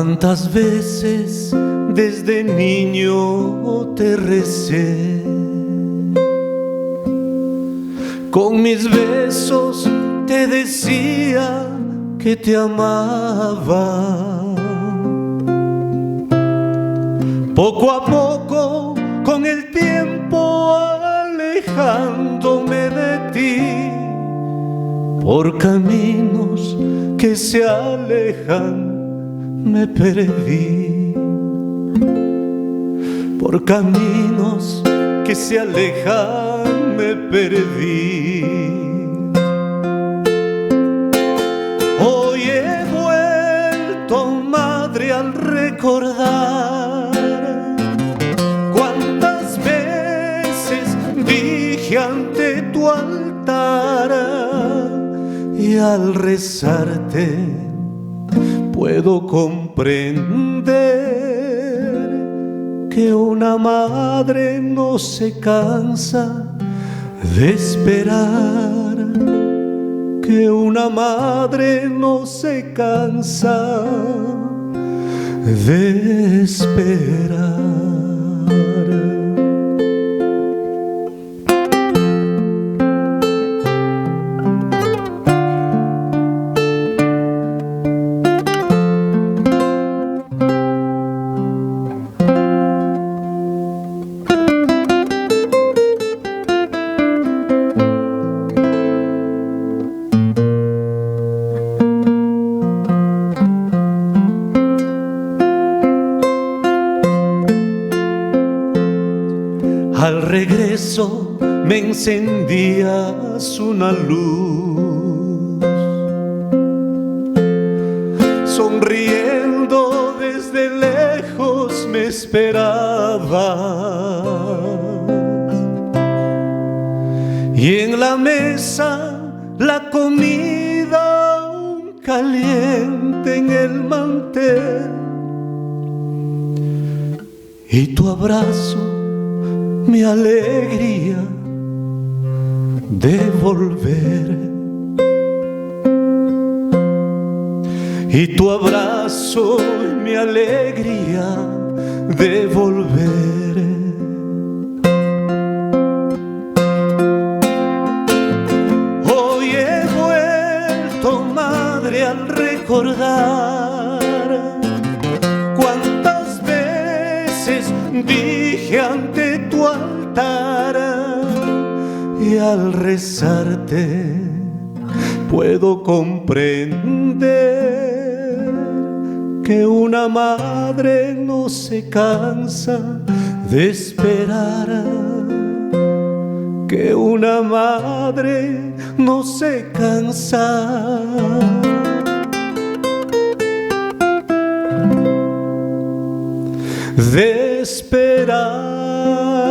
¿Cuántas veces desde niño te recé? Con mis besos te decía que te amaba. Poco a poco, con el tiempo, alejándome de ti, por caminos que se alejan me perdí. Por caminos que se alejan me perdí. Hoy he vuelto, madre, al recordar cuántas veces dije ante tu altar, y al rezarte puedo comprender que una madre no se cansa de esperar, que una madre no se cansa de esperar. Al regreso me encendías una luz, sonriendo desde lejos me esperabas, y en la mesa la comida aún caliente en el mantel, y tu abrazo mi alegría de volver, y tu abrazo mi alegría de volver. Hoy he vuelto, madre, al recordar cuántas veces dije ante tu altar, y al rezarte puedo comprender que una madre no se cansa de esperar, que una madre no se cansa de esperar.